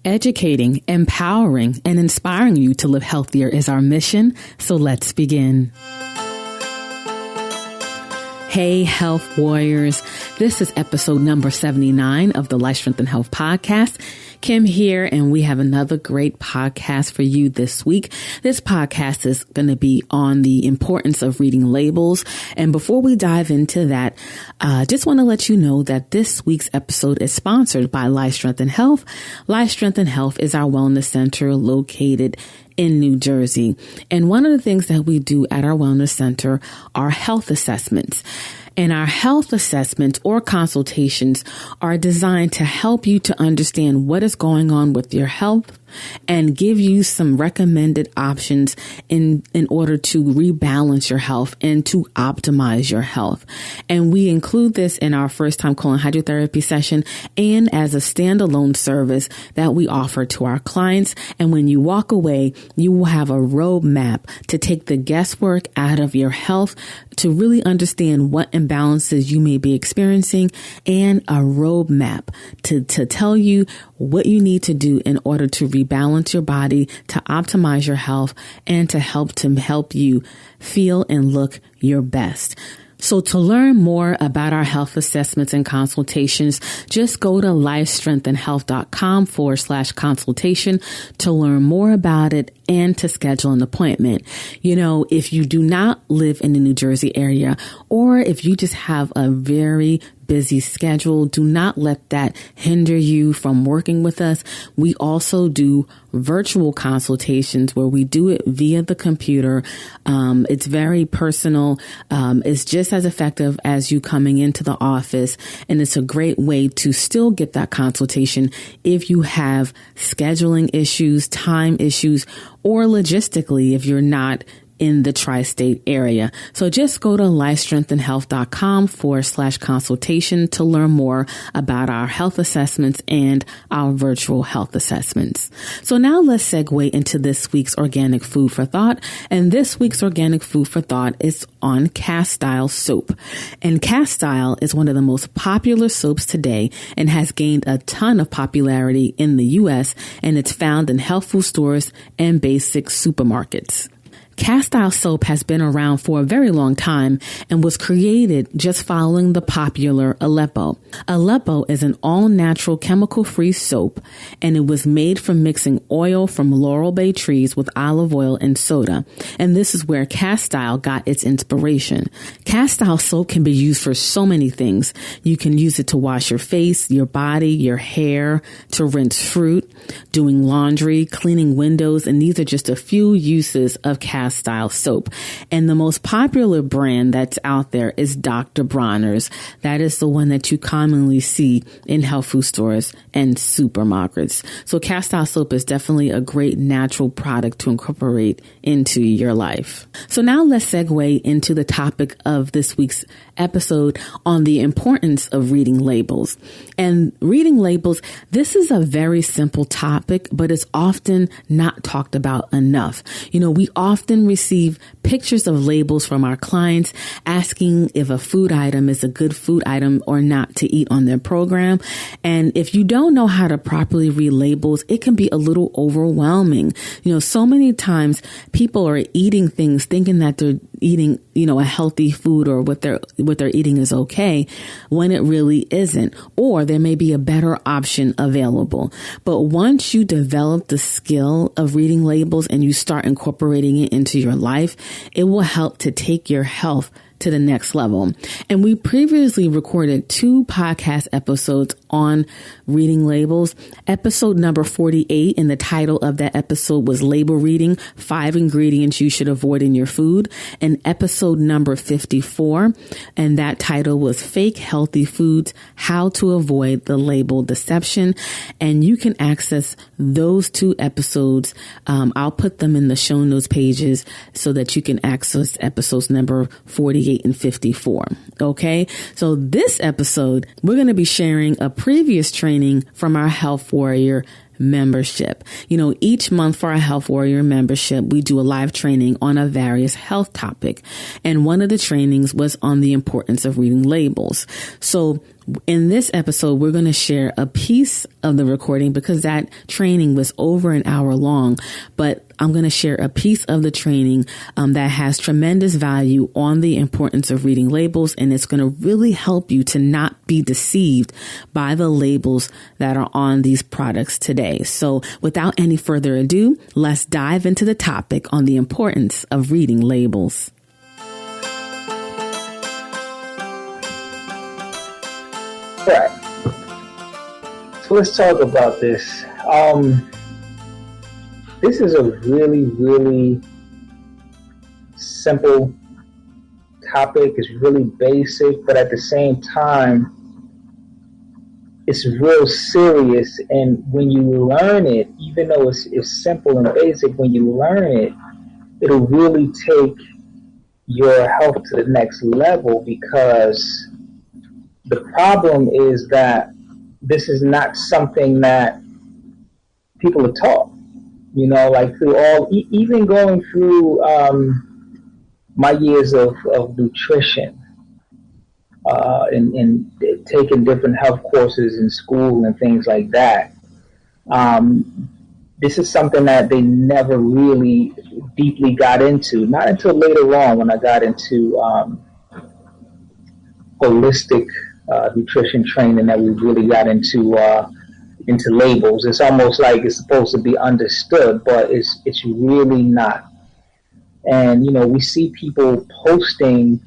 Educating, empowering, and inspiring you to live healthier is our mission, so let's begin. Hey, health warriors. This is episode number 79 of the Life, Strength, and Health podcast. Kim here, and we have another great podcast for you this week. This podcast is going to be on the importance of reading labels. And before we dive into that, just want to let you know that this week's episode is sponsored by Life, Strength, and Health. Life, Strength, and Health is our wellness center located in New Jersey. And one of the things that we do at our wellness center are health assessments. And our health assessments or consultations are designed to help you to understand what is going on with your health and give you some recommended options in order to rebalance your health and to optimize your health. And we include this in our first time colon hydrotherapy session and as a standalone service that we offer to our clients. And when you walk away, you will have a roadmap to take the guesswork out of your health, to really understand what imbalances you may be experiencing, and a roadmap to tell you what you need to do in order to rebalance your body, to optimize your health, and to help you feel and look your best. So to learn more about our health assessments and consultations, just go to lifestrengthandhealth.com/consultation to learn more about it and to schedule an appointment. You know, if you do not live in the New Jersey area, or if you just have a very busy schedule, do not let that hinder you from working with us. We also do virtual consultations where we do it via the computer. It's very personal. It's just as effective as you coming into the office. And it's a great way to still get that consultation if you have scheduling issues, time issues, or logistically, if you're not in the tri-state area. So just go to lifestrengthandhealth.com/consultation to learn more about our health assessments and our virtual health assessments. So now let's segue into this week's organic food for thought. And this week's organic food for thought is on Castile soap. And Castile is one of the most popular soaps today and has gained a ton of popularity in the U.S. and it's found in health food stores and basic supermarkets. Castile soap has been around for a very long time and was created just following the popular Aleppo. Aleppo is an all-natural chemical-free soap, and it was made from mixing oil from laurel bay trees with olive oil and soda. And this is where Castile got its inspiration. Castile soap can be used for so many things. You can use it to wash your face, your body, your hair, to rinse fruit, doing laundry, cleaning windows, and these are just a few uses of Castile soap. And the most popular brand that's out there is Dr. Bronner's. That is the one that you commonly see in health food stores and supermarkets. So Castile soap is definitely a great natural product to incorporate into your life. So now let's segue into the topic of this week's episode on the importance of reading labels. And reading labels, this is a very simple topic, but it's often not talked about enough. You know, we often receive pictures of labels from our clients asking if a food item is a good food item or not to eat on their program. And if you don't know how to properly read labels, it can be a little overwhelming. You know, so many times people are eating things thinking that they're eating, you know, a healthy food or what they're eating is okay when it really isn't, or there may be a better option available. But once you develop the skill of reading labels and you start incorporating it into your life, it will help to take your health to the next level. And we previously recorded 2 podcast episodes on reading labels. Episode number 48, and the title of that episode was Label Reading, 5 Ingredients You Should Avoid in Your Food. And episode number 54, and that title was Fake Healthy Foods, How to Avoid the Label Deception. And you can access those 2 episodes. I'll put them in the show notes pages so that you can access episodes number 48 and 54. Okay. So this episode, we're going to be sharing a previous training from our health warrior, membership. Each month for our Health Warrior membership, we do a live training on a various health topic. And one of the trainings was on the importance of reading labels. So in this episode, we're going to share a piece of the recording because that training was over an hour long, but I'm going to share a piece of the training that has tremendous value on the importance of reading labels. And it's going to really help you to not be deceived by the labels that are on these products today. So without any further ado, let's dive into the topic on the importance of reading labels. Right. So let's talk about this. This is a really, really simple topic. It's really basic, but at the same time, it's real serious. And when you learn it, even though it's simple and basic, when you learn it, it'll really take your health to the next level, because the problem is that this is not something that people are taught. Like through even going through my years of nutrition and taking different health courses in school and things like that, this is something that they never really deeply got into. Not until later on when I got into holistic nutrition training that we really got into labels. It's almost like it's supposed to be understood, but it's really not. And we see people posting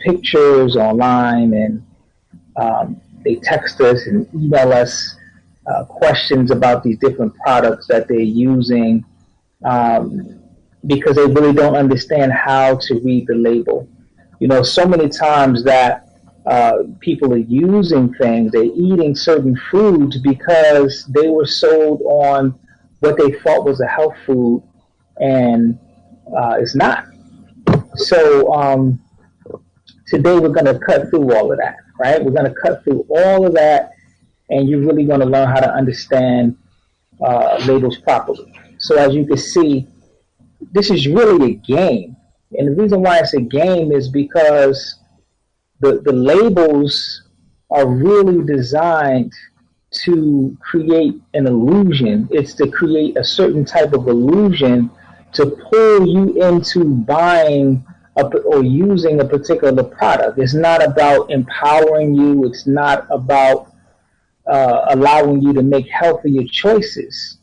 pictures online, and they text us and email us questions about these different products that they're using, because they really don't understand how to read the label. So many times that people are using things, they're eating certain foods because they were sold on what they thought was a health food, and it's not. So today we're going to cut through all of that, right? We're going to cut through all of that, and you're really going to learn how to understand labels properly. So as you can see, this is really a game. And the reason why it's a game is because the labels are really designed to create an illusion. It's to create a certain type of illusion to pull you into buying or using a particular product. It's not about empowering you. It's not about allowing you to make healthier choices.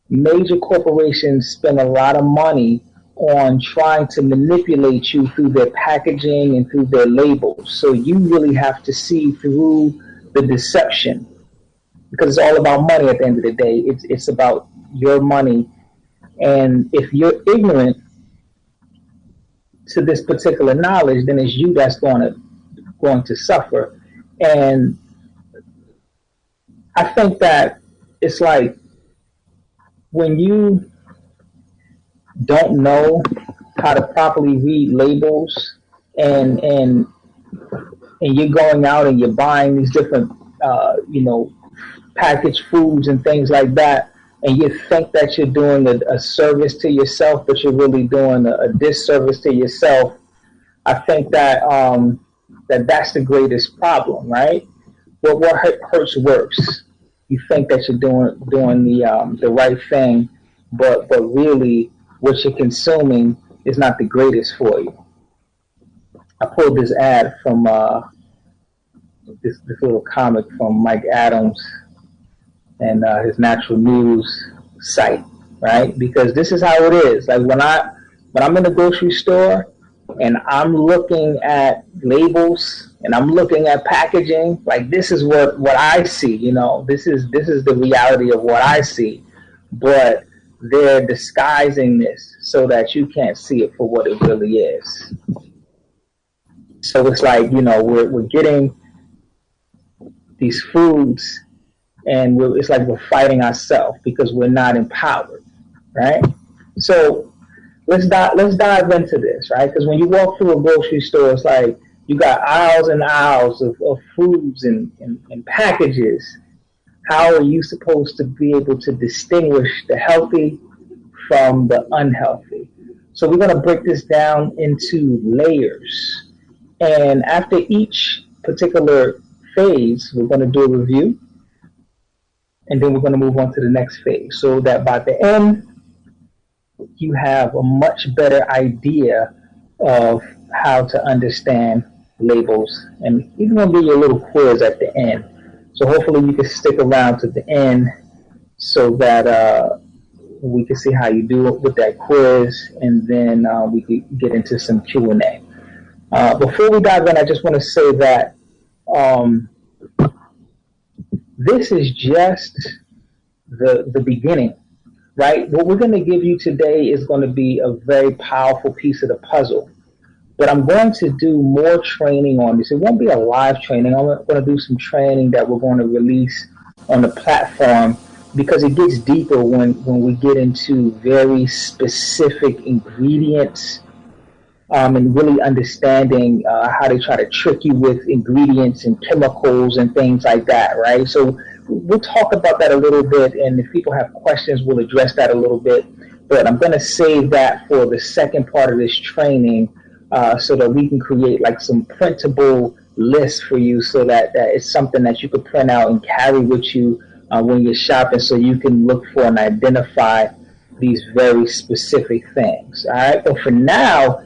Major corporations spend a lot of money on trying to manipulate you through their packaging and through their labels. So you really have to see through the deception, because it's all about money at the end of the day. It's about your money. And if you're ignorant to this particular knowledge, then it's you that's going to suffer. And I think that it's like when you don't know how to properly read labels, and you're going out and you're buying these different packaged foods and things like that, and you think that you're doing a service to yourself, but you're really doing a disservice to yourself. I think that that's the greatest problem, right? What hurts worse. You think that you're doing the right thing, but really what you're consuming is not the greatest for you. I pulled this ad from this little comic from Mike Adams and his Natural News site, right? Because this is how it is. Like when I'm in the grocery store and I'm looking at labels and I'm looking at packaging, like this is what I see. This is the reality of what I see, but they're disguising this so that you can't see it for what it really is. So it's like, we're getting these foods, and it's like we're fighting ourselves because we're not empowered, right? So let's dive into this, right? Because when you walk through a grocery store, it's like you got aisles and aisles of foods and packages How are you supposed to be able to distinguish the healthy from the unhealthy? So we're going to break this down into layers. And after each particular phase, we're going to do a review, and then we're going to move on to the next phase so that by the end, you have a much better idea of how to understand labels. And even going to give you a little quiz at the end. So hopefully you can stick around to the end so that we can see how you do it with that quiz, and then we could get into some Q&A. Before we dive in, I just want to say that this is just the beginning, right? What we're going to give you today is going to be a very powerful piece of the puzzle. But I'm going to do more training on this. It won't be a live training. I'm going to do some training that we're going to release on the platform, because it gets deeper when we get into very specific ingredients, and really understanding how they try to trick you with ingredients and chemicals and things like that, right? So we'll talk about that a little bit, and if people have questions, we'll address that a little bit. But I'm going to save that for the second part of this training, so that we can create like some printable lists for you, so that it's something that you could print out and carry with you when you're shopping, so you can look for and identify these very specific things. All right. But for now,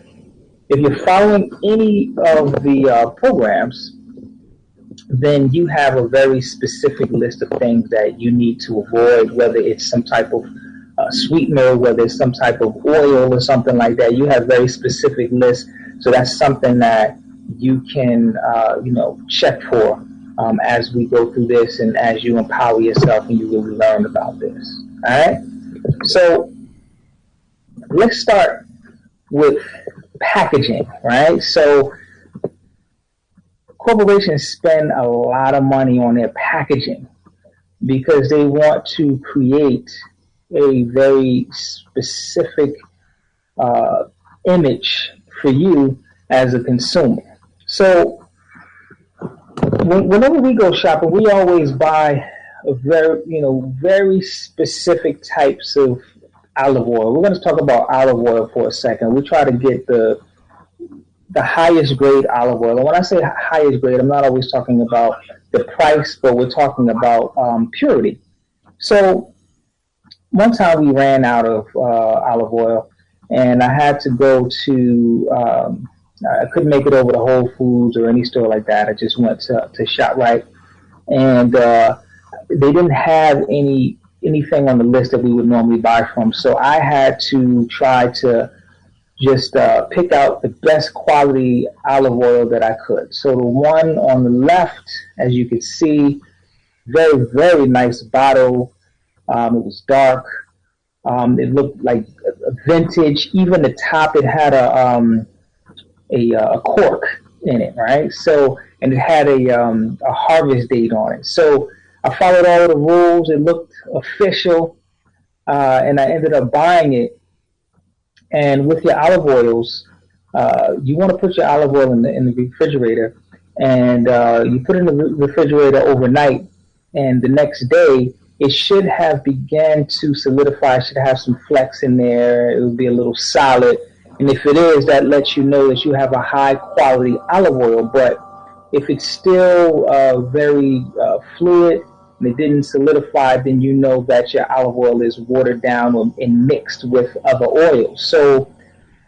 if you're following any of the programs, then you have a very specific list of things that you need to avoid, whether it's some type of sweetener, whether it's some type of oil or something like that. You have very specific lists. So that's something that you can, check for as we go through this and as you empower yourself and you really learn about this. All right. So let's start with packaging, right? So corporations spend a lot of money on their packaging because they want to create a very specific image for you as a consumer. So whenever we go shopping, we always buy a very specific types of olive oil. We're going to talk about olive oil for a second. We try to get the highest grade olive oil. And when I say highest grade, I'm not always talking about the price, but we're talking about purity. So one time we ran out of olive oil, and I had to go to, I couldn't make it over to Whole Foods or any store like that. I just went to ShopRite, and they didn't have anything on the list that we would normally buy from. So I had to try to just pick out the best quality olive oil that I could. So the one on the left, as you can see, very, very nice bottle. It was dark. It looked like a vintage. Even the top, it had a cork in it, right? So, and it had a harvest date on it. So I followed all the rules. It looked official, and I ended up buying it. And with your olive oils, you want to put your olive oil in the refrigerator, and you put it in the refrigerator overnight, and the next day it should have began to solidify. It should have some flecks in there. It will be a little solid. And if it is, that lets you know that you have a high quality olive oil. But if it's still very fluid and it didn't solidify, then you know that your olive oil is watered down and mixed with other oils. So,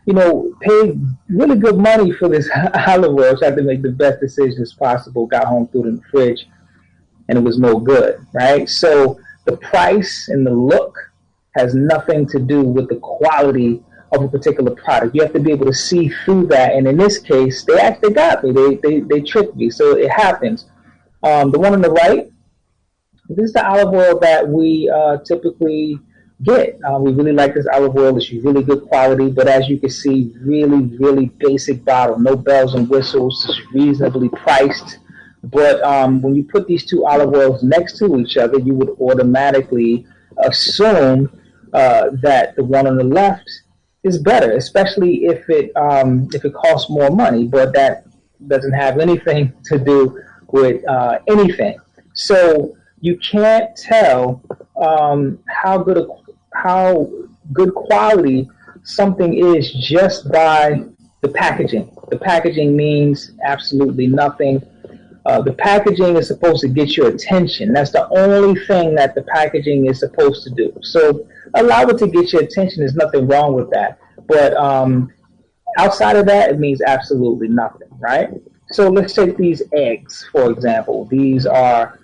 paid really good money for this olive oil. So I had to make the best decisions possible. Got home, threw it in the fridge, and it was no good, right? So the price and the look has nothing to do with the quality of a particular product. You have to be able to see through that. And in this case, they actually got me. They tricked me. So it happens. The one on the right, this is the olive oil that we typically get. We really like this olive oil. It's really good quality, but as you can see, really, really basic bottle. No bells and whistles. It's reasonably priced. But when you put these two olive oils next to each other, you would automatically assume that the one on the left is better, especially if it costs more money. But that doesn't have anything to do with anything. So you can't tell how good quality something is just by the packaging. The packaging means absolutely nothing. The packaging is supposed to get your attention. That's the only thing that the packaging is supposed to do. So allow it to get your attention. There's nothing wrong with that. But outside of that, it means absolutely nothing, right? So let's take these eggs, for example. These are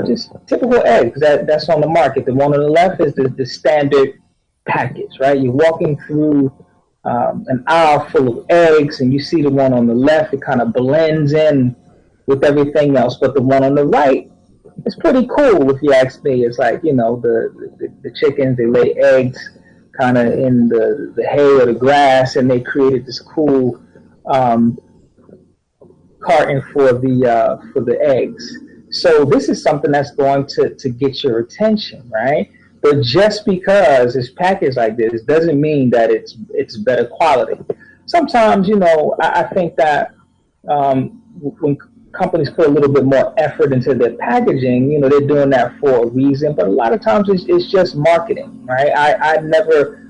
just typical eggs that's on the market. The one on the left is the standard package, right? You're walking through an aisle full of eggs, and you see the one on the left. It kind of blends in with everything else. But the one on the right is pretty cool, if you ask me. It's like, the chickens, they lay eggs kind of in the hay or the grass, and they created this cool carton for the eggs. So this is something that's going to get your attention, right? But just because it's packaged like this doesn't mean that it's better quality. Sometimes, I think that when companies put a little bit more effort into their packaging, they're doing that for a reason. But a lot of times it's just marketing, right? I never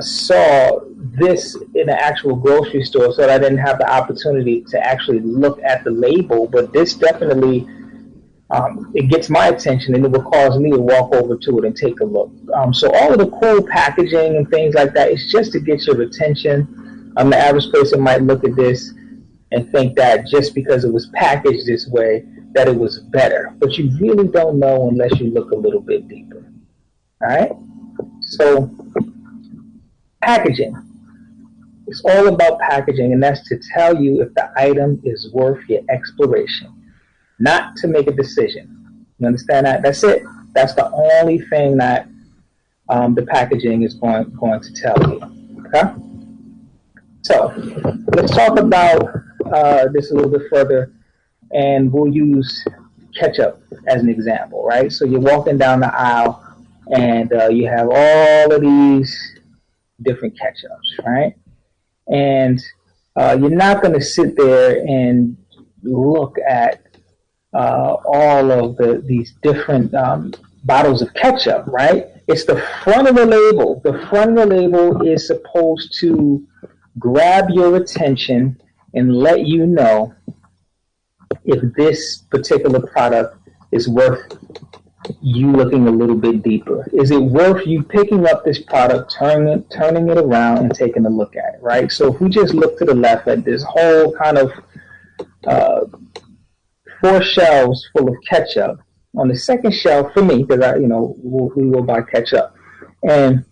saw this in an actual grocery store, so I didn't have the opportunity to actually look at the label. But this definitely it gets my attention, and it will cause me to walk over to it and take a look. So all of the cool packaging and things like that is just to get your attention. The average person might look at this and think that just because it was packaged this way, that it was better. But you really don't know unless you look a little bit deeper. All right? So packaging. It's all about packaging, and that's to tell you if the item is worth your exploration, not to make a decision. You understand that? That's it. That's the only thing that the packaging is going to tell you. Okay? So let's talk about this a little bit further, and we'll use ketchup as an example, right? So you're walking down the aisle, and you have all of these different ketchups, right? And you're not going to sit there and look at all of these different bottles of ketchup, right? It's the front of the label. The front of the label is supposed to grab your attention and let you know if this particular product is worth you looking a little bit deeper. Is it worth you picking up this product, turning it around, and taking a look at it, right? So if we just look to the left at this whole kind of 4 shelves full of ketchup. On the second shelf, for me, because we will buy ketchup, and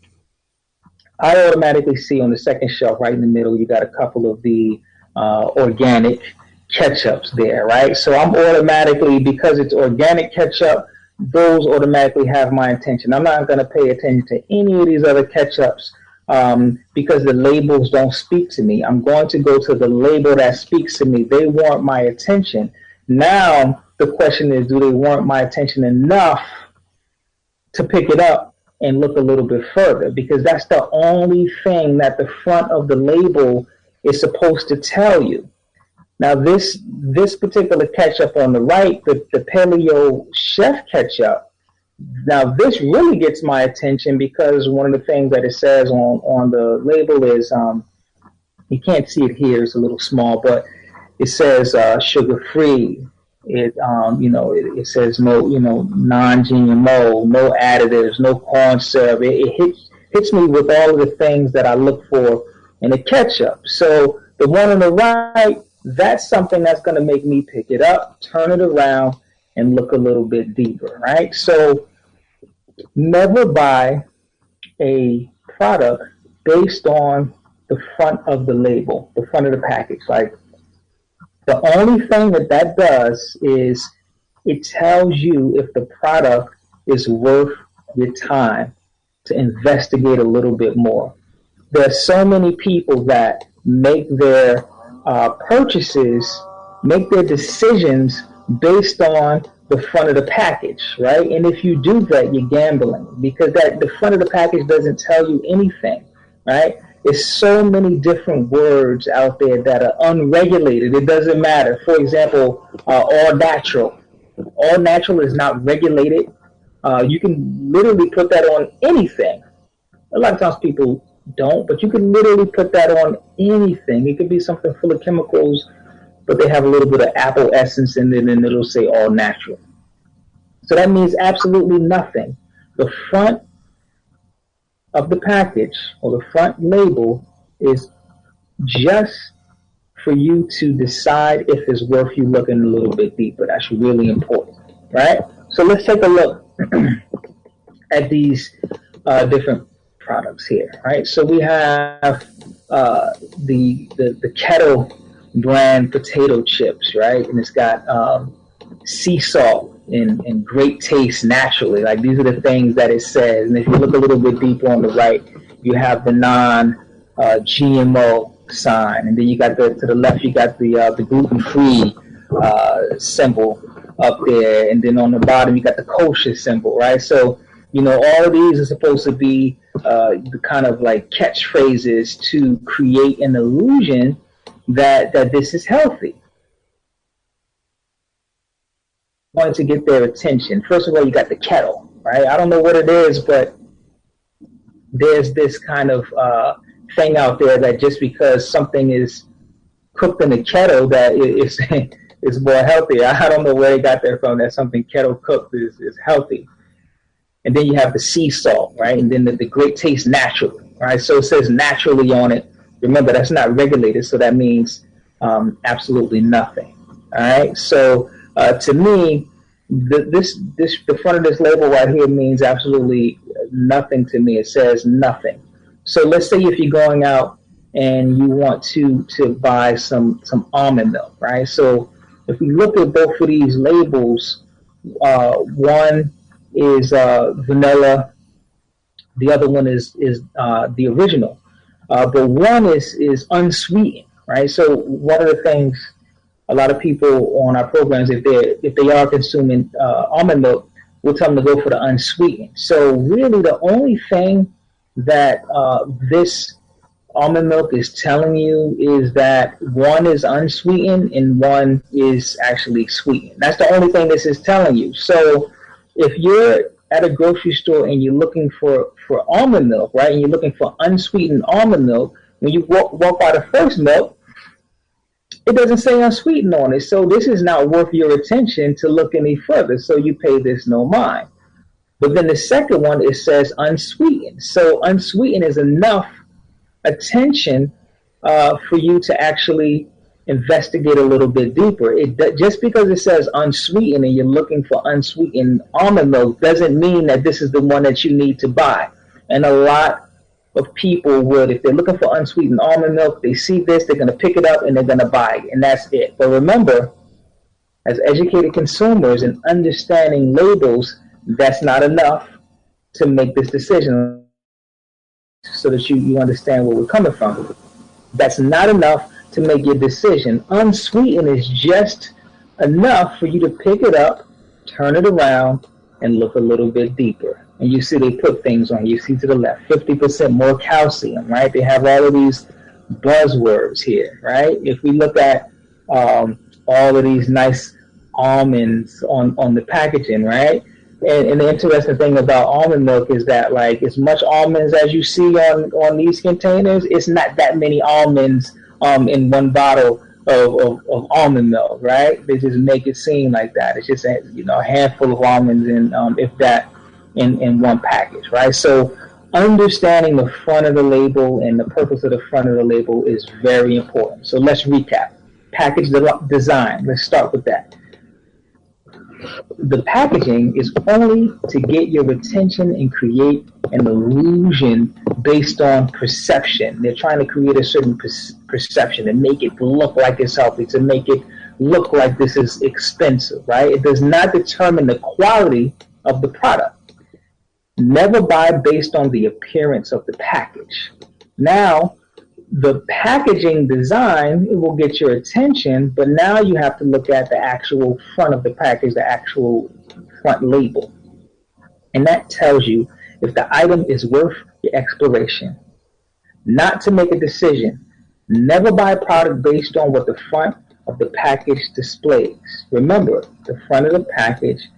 I automatically see on the second shelf, right in the middle, you got a couple of the organic ketchups there, right? So I'm automatically, because it's organic ketchup, those automatically have my attention. I'm not going to pay attention to any of these other ketchups because the labels don't speak to me. I'm going to go to the label that speaks to me. They want my attention. Now, the question is, do they want my attention enough to pick it up and look a little bit further? Because that's the only thing that the front of the label is supposed to tell you. Now, this particular ketchup on the right, the Paleo Chef ketchup, now this really gets my attention because one of the things that it says on the label is, you can't see it here, it's a little small, but it says sugar-free. It says no, non-GMO, no additives, no corn syrup. It hits me with all of the things that I look for in a ketchup. So the one on the right, that's something that's going to make me pick it up, turn it around, and look a little bit deeper, right? So never buy a product based on the front of the label, the front of the package. Like, the only thing that does is it tells you if the product is worth your time to investigate a little bit more. There are so many people that make their purchases, make their decisions based on the front of the package, right? And if you do that, you're gambling because the front of the package doesn't tell you anything, right? There's so many different words out there that are unregulated. It doesn't matter. For example, all natural. All natural is not regulated. You can literally put that on anything. A lot of times people don't, but you can literally put that on anything. It could be something full of chemicals, but they have a little bit of apple essence in it, and it'll say all natural. So that means absolutely nothing. The front of the package or the front label is just for you to decide if it's worth you looking a little bit deeper. That's really important, right? So let's take a look at these different products here, right? So we have the Kettle brand potato chips, right? And it's got sea salt and great taste naturally. Like, these are the things that it says. And if you look a little bit deeper on the right, you have the non-GMO sign, and then you got to the left, you got the gluten-free symbol up there, and then on the bottom you got the kosher symbol, right? So, all of these are supposed to be the kind of like catchphrases to create an illusion that this is healthy. Wanting to get their attention. First of all, you got the kettle, right? I don't know what it is, but there's this kind of thing out there that just because something is cooked in a kettle that it's more healthy. I don't know where they got that from, that something kettle cooked is healthy. And then you have the sea salt, right? And then the great taste naturally, right? So it says naturally on it. Remember, that's not regulated, so that means absolutely nothing. All right. So to me, the front of this label right here means absolutely nothing to me. It says nothing. So let's say if you're going out and you want to buy some almond milk, right? So if we look at both of these labels, one is vanilla, the other one is the original, but one is unsweetened, right? So one of the things a lot of people on our programs, if they are consuming almond milk, we'll tell them to go for the unsweetened. So really, the only thing that this almond milk is telling you is that one is unsweetened and one is actually sweetened. That's the only thing this is telling you. So if you're at a grocery store and you're looking for almond milk, right, and you're looking for unsweetened almond milk, when you walk by the first milk, it doesn't say unsweetened on it. So this is not worth your attention to look any further. So you pay this no mind. But then the second one, it says unsweetened. So unsweetened is enough attention for you to actually investigate a little bit deeper. Just because it says unsweetened and you're looking for unsweetened almond milk doesn't mean that this is the one that you need to buy. And a lot of people would, if they're looking for unsweetened almond milk, they see this, they're going to pick it up and they're going to buy it, and that's it. But remember, as educated consumers and understanding labels, that's not enough to make this decision so that you understand where we're coming from. That's not enough to make your decision. Unsweetened is just enough for you to pick it up, turn it around, and look a little bit deeper. And you see they put things on. You see to the left, 50% more calcium, right? They have all of these buzzwords here, right? If we look at all of these nice almonds on the packaging, right? And the interesting thing about almond milk is that, like, as much almonds as you see on these containers, it's not that many almonds in one bottle of almond milk, right? They just make it seem like that. It's just a handful of almonds in, if that, in one package, right? So understanding the front of the label and the purpose of the front of the label is very important. So let's recap. Package design. Let's start with that. The packaging is only to get your attention and create an illusion based on perception. They're trying to create a certain perception and make it look like it's healthy, to make it look like this is expensive, right? It does not determine the quality of the product. Never buy based on the appearance of the package. Now, the packaging design, it will get your attention, but now you have to look at the actual front of the package, the actual front label. And that tells you if the item is worth your exploration. Not to make a decision. Never buy a product based on what the front of the package displays. Remember, the front of the package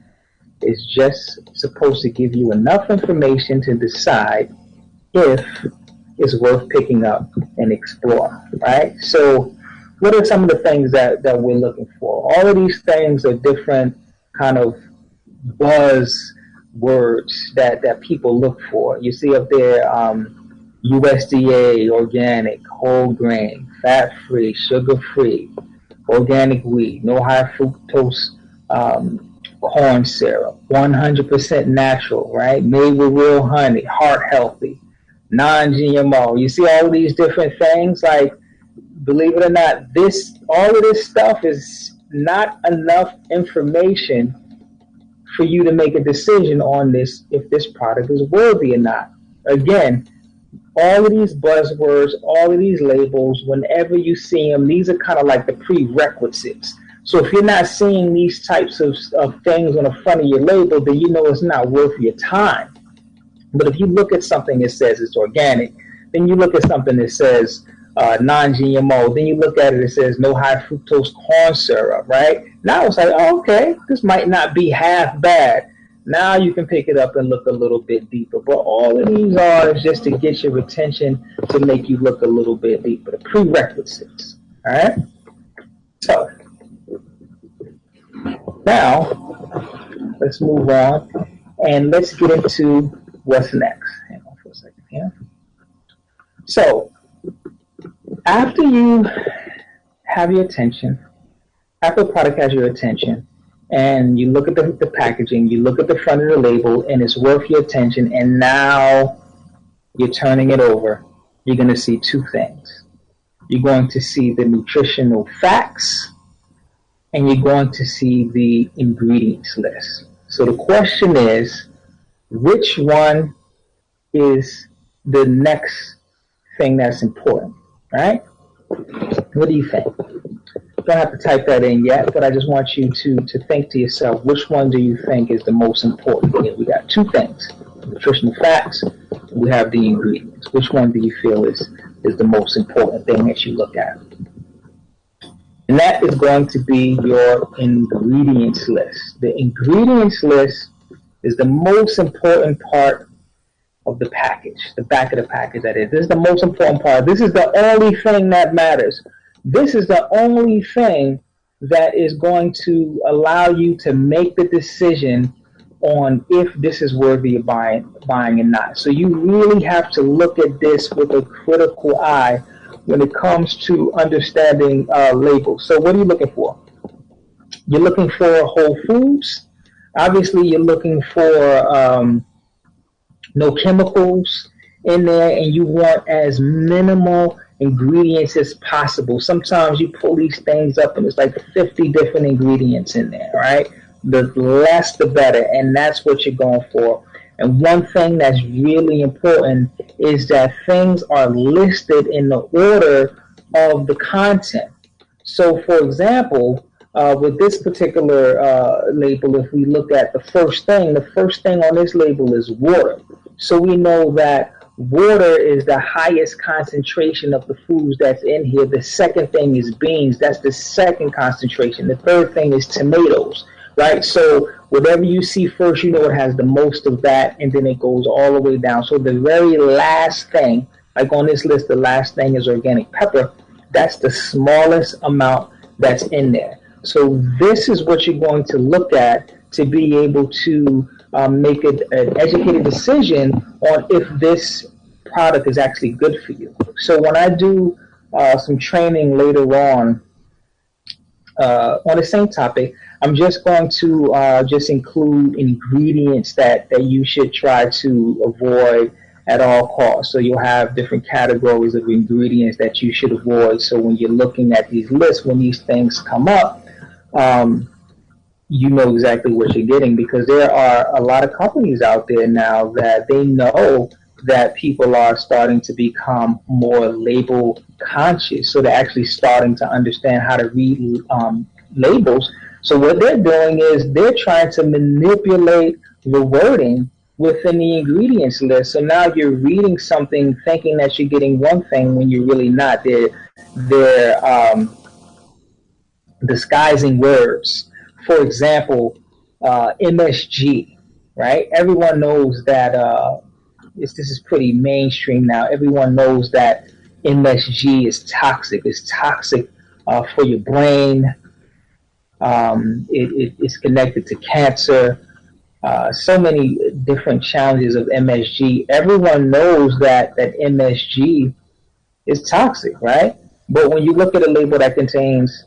is just supposed to give you enough information to decide if it's worth picking up and exploring, right? So what are some of the things that we're looking for? All of these things are different kind of buzz words that people look for. You see up there, USDA, organic, whole grain, fat-free, sugar-free, organic wheat, no high fructose corn syrup, 100% natural, right? Made with real honey, heart healthy, non-GMO. You see all of these different things, like, believe it or not, all of this stuff is not enough information for you to make a decision on this, if this product is worthy or not. Again, all of these buzzwords, all of these labels, whenever you see them, these are kind of like the prerequisites. So if you're not seeing these types of things on the front of your label, then you know it's not worth your time. But if you look at something that says it's organic, then you look at something that says non-GMO, then you look at it, it says no high fructose corn syrup, right? Now it's like, oh, okay, this might not be half bad. Now you can pick it up and look a little bit deeper. But all of these are just to get your attention, to make you look a little bit deeper. The prerequisites, all right? So now let's move on and let's get into what's next. Hang on for a second here. So after you have your attention, after the product has your attention, and you look at the packaging, you look at the front of the label, and it's worth your attention, and now you're turning it over, you're going to see two things. You're going to see the nutritional facts, and you're going to see the ingredients list. So the question is, which one is the next thing that's important, right? What do you think? Don't have to type that in yet, but I just want you to think to yourself, which one do you think is the most important here? We got two things, nutritional facts, we have the ingredients. Which one do you feel is the most important thing that you look at? And that is going to be your ingredients list. The ingredients list is the most important part of the package, the back of the package, that is. This is the most important part. This is the only thing that matters. This is the only thing that is going to allow you to make the decision on if this is worthy of buying or not. So you really have to look at this with a critical eye when it comes to understanding labels. So what are you looking for? You're looking for whole foods. Obviously, you're looking for no chemicals in there, and you want as minimal ingredients as possible. Sometimes you pull these things up and it's like 50 different ingredients in there, right? The less the better, and that's what you're going for. And one thing that's really important is that things are listed in the order of the content. So for example, with this particular label, if we look at the first thing on this label is water. So we know that water is the highest concentration of the foods that's in here. The second thing is beans. That's the second concentration. The third thing is tomatoes, right? So whatever you see first, you know it has the most of that, and then it goes all the way down. So the very last thing, like on this list, the last thing is organic pepper. That's the smallest amount that's in there. So this is what you're going to look at to be able to make an educated decision on if this product is actually good for you. So when I do some training later on the same topic, I'm just going to just include ingredients that you should try to avoid at all costs. So you'll have different categories of ingredients that you should avoid. So when you're looking at these lists, when these things come up, you know exactly what you're getting, because there are a lot of companies out there now that they know that people are starting to become more label conscious. So they're actually starting to understand how to read labels. So what they're doing is they're trying to manipulate the wording within the ingredients list. So now you're reading something thinking that you're getting one thing when you're really not. They're disguising words. For example, MSG, right? Everyone knows that this is pretty mainstream now. Everyone knows that MSG is toxic. It's toxic for your brain. It's connected to cancer. So many different challenges of MSG. Everyone knows that MSG is toxic, right? But when you look at a label that contains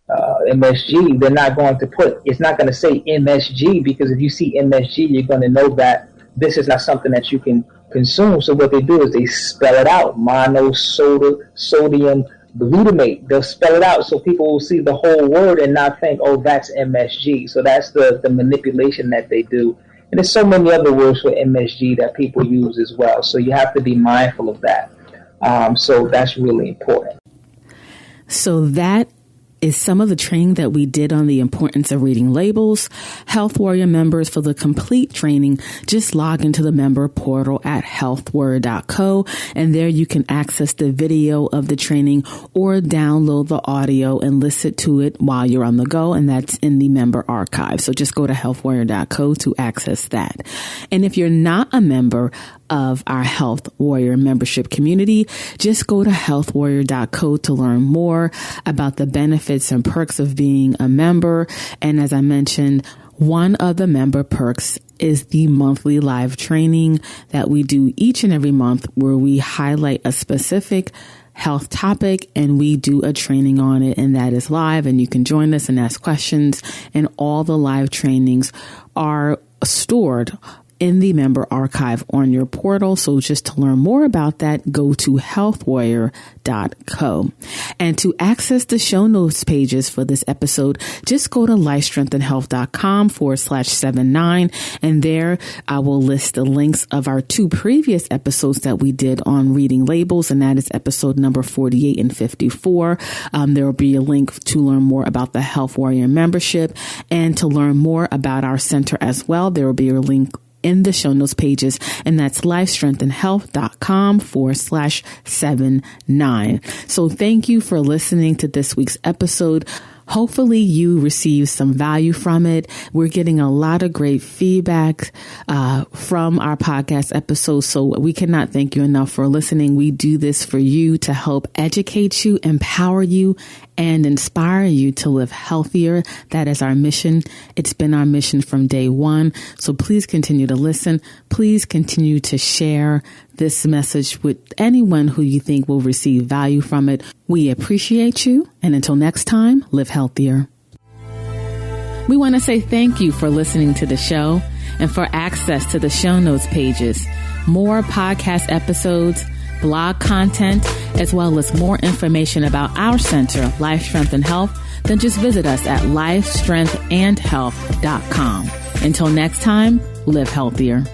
MSG, they're not going to it's not going to say MSG, because if you see MSG, you're going to know that this is not something that you can consume. So what they do is they spell it out: monosodium glutamate. They'll spell it out so people will see the whole word and not think, oh, that's MSG. So that's the manipulation that they do. And there's so many other words for MSG that people use as well. So you have to be mindful of that. So that's really important. So that is some of the training that we did on the importance of reading labels. Health Warrior members, for the complete training, just log into the member portal at healthwarrior.co, and there you can access the video of the training or download the audio and listen to it while you're on the go, and that's in the member archive. So just go to healthwarrior.co to access that. And if you're not a member of our Health Warrior membership community, just go to healthwarrior.co to learn more about the benefits and perks of being a member. And as I mentioned, one of the member perks is the monthly live training that we do each and every month, where we highlight a specific health topic and we do a training on it, and that is live, and you can join us and ask questions, and all the live trainings are stored in the member archive on your portal. So just to learn more about that, go to healthwarrior.co. And to access the show notes pages for this episode, just go to lifestrengthandhealth.com/79. And there I will list the links of our 2 previous episodes that we did on reading labels. And that is episode number 48 and 54. There will be a link to learn more about the Health Warrior membership, and to learn more about our center as well. There will be a link in the show notes pages, and that's lifestrengthandhealth.com/79. So thank you for listening to this week's episode. Hopefully you received some value from it. We're getting a lot of great feedback from our podcast episodes, so we cannot thank you enough for listening. We do this for you to help educate you, empower you, and inspire you to live healthier. That is our mission. It's been our mission from day one. So please continue to listen. Please continue to share this message with anyone who you think will receive value from it. We appreciate you. And until next time, live healthier. We want to say thank you for listening to the show and for access to the show notes pages, more podcast episodes, blog content, as well as more information about our center, Life Strength and Health. Then just visit us at lifestrengthandhealth.com. Until next time, live healthier.